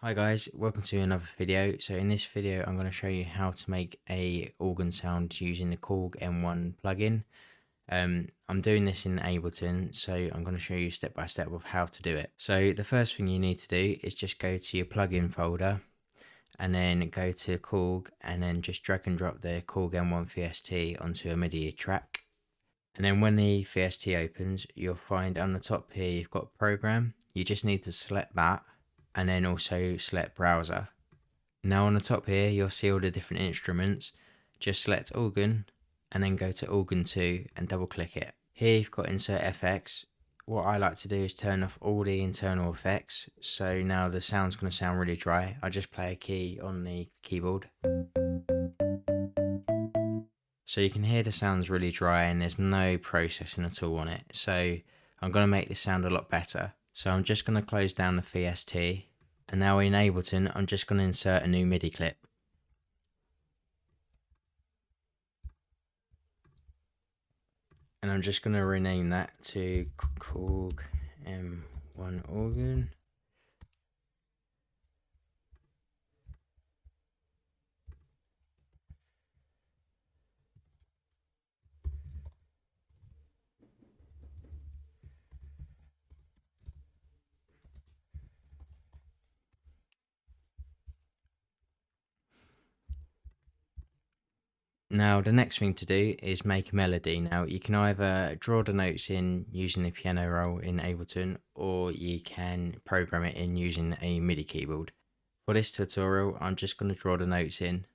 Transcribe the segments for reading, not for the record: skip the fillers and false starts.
Hi guys, welcome to another video. So in this video I'm going to show you how to make a organ sound using the Korg M1 plugin. I'm doing this in Ableton, so I'm going to show you step by step of how to do it. So the first thing you need to do is just go to your plugin folder and then go to Korg and then just drag and drop the Korg M1 VST onto a MIDI track. And then when the VST opens, you'll find on the top here you've got program. You just need to select that and then also select browser. Now on the top here you'll see all the different instruments. Just select organ and then go to organ 2 and double click it. Here you've got insert FX. What I like to do is turn off all the internal effects, so now the sound's going to sound really dry. I just play a key on the keyboard, so you can hear the sounds really dry and there's no processing at all on it. So I'm going to make this sound a lot better. So I'm just going to close down the VST, and now in Ableton I'm just going to insert a new MIDI clip. And I'm just going to rename that to Korg M1 organ. Now the next thing to do is make a melody. Now you can either draw the notes in using the piano roll in Ableton, or you can program it in using a MIDI keyboard. For this tutorial I'm just going to draw the notes in.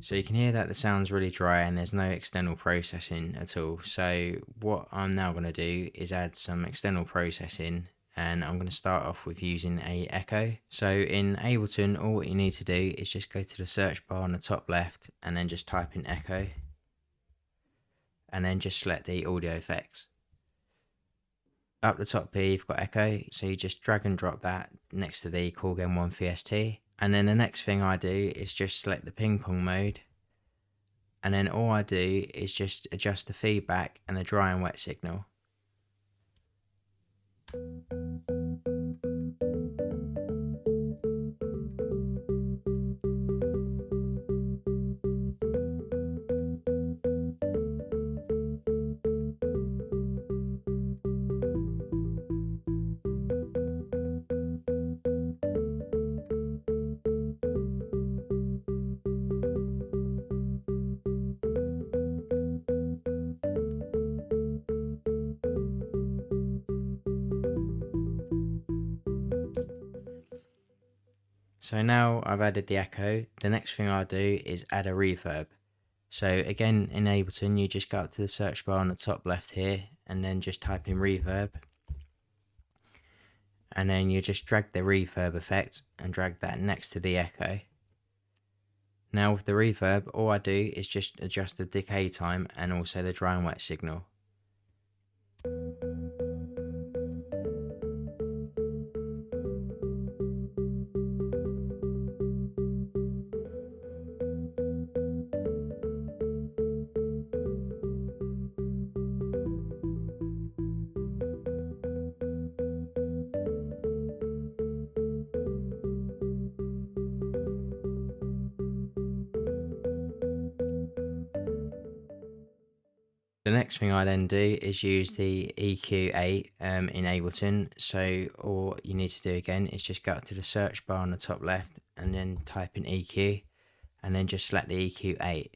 So you can hear that the sound's really dry and there's no external processing at all. So what I'm now going to do is add some external processing, and I'm going to start off with using a echo. So in Ableton, all what you need to do is just go to the search bar on the top left and then just type in echo, and then just select the audio effects. Up the top here you've got echo, so you just drag and drop that next to the Korg M1 VST. And then the next thing I do is just select the ping pong mode, and then all I do is just adjust the feedback and the dry and wet signal. So now I've added the echo, the next thing I do is add a reverb. So again, in Ableton, you just go up to the search bar on the top left here and then just type in reverb. And then you just drag the reverb effect and drag that next to the echo. Now with the reverb, all I do is just adjust the decay time and also the dry and wet signal. The next thing I then do is use the EQ8 in Ableton. So all you need to do again is just go up to the search bar on the top left and then type in EQ and then just select the EQ8.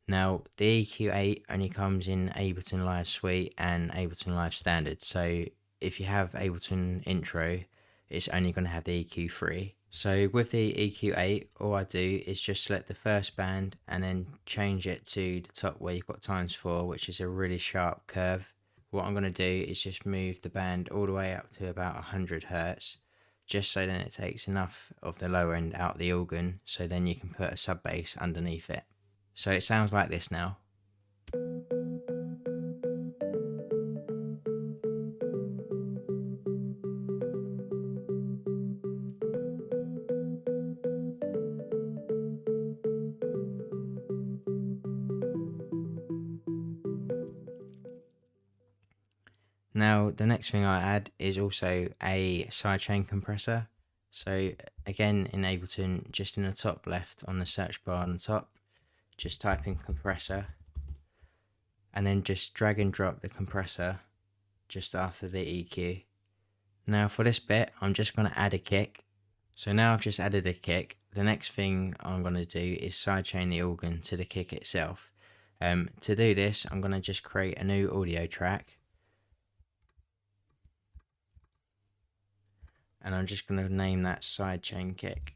Now the EQ8 only comes in Ableton Live Suite and Ableton Live Standard. So if you have Ableton Intro, it's only going to have the EQ3. So with the EQ8, all I do is just select the first band and then change it to the top where you've got ×4, which is a really sharp curve. What I'm going to do is just move the band all the way up to about 100 Hz, just so then it takes enough of the lower end out of the organ, so then you can put a sub bass underneath it. So it sounds like this now. Now the next thing I add is also a sidechain compressor. So again in Ableton, just in the top left on the search bar on the top, just type in compressor and then just drag and drop the compressor just after the EQ. Now for this bit I'm just going to add a kick. So now I've just added a kick. The next thing I'm going to do is sidechain the organ to the kick itself. To do this I'm going to just create a new audio track. And I'm just going to name that sidechain kick.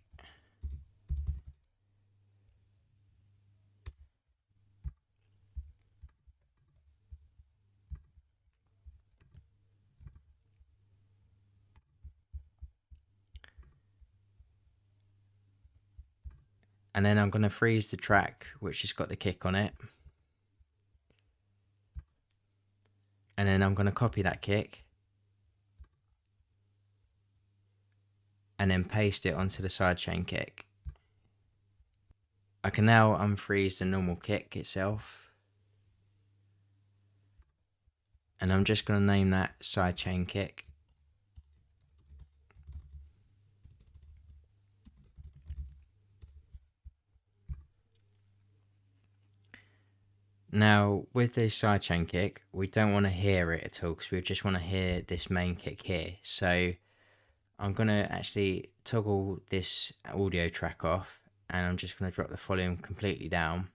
And then I'm going to freeze the track which has got the kick on it. And then I'm going to copy that kick and then paste it onto the sidechain kick. I can now unfreeze the normal kick itself, and I'm just going to name that sidechain kick. Now with this sidechain kick, we don't want to hear it at all because we just want to hear this main kick here. So I'm going to actually toggle this audio track off and I'm just going to drop the volume completely down.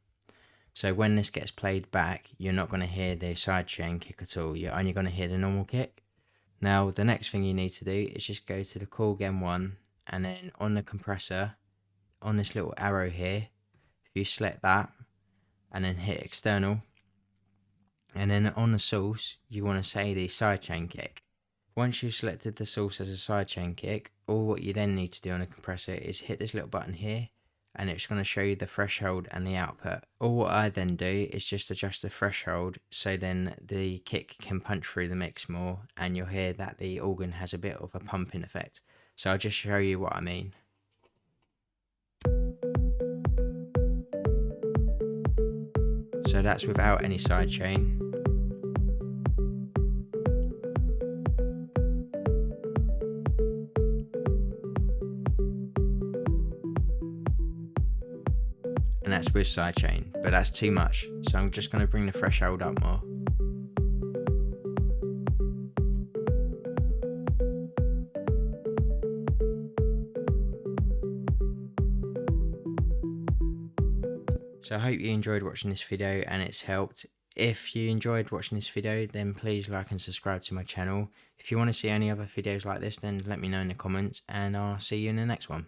So when this gets played back, you're not going to hear the sidechain kick at all. You're only going to hear the normal kick. Now the next thing you need to do is just go to the Korg M1 and then on the compressor, on this little arrow here, If you select that and then hit external, and then on the source you want to say the sidechain kick. Once you've selected the source as a sidechain kick, all what you then need to do on a compressor is hit this little button here, and it's going to show you the threshold and the output. All what I then do is just adjust the threshold so then the kick can punch through the mix more, and you'll hear that the organ has a bit of a pumping effect. So I'll just show you what I mean. So that's without any sidechain. And that's with sidechain, but that's too much, so I'm just going to bring the threshold up more. So I hope you enjoyed watching this video and it's helped. If you enjoyed watching this video, then please like and subscribe to my channel. If you want to see any other videos like this, then let me know in the comments, and I'll see you in the next one.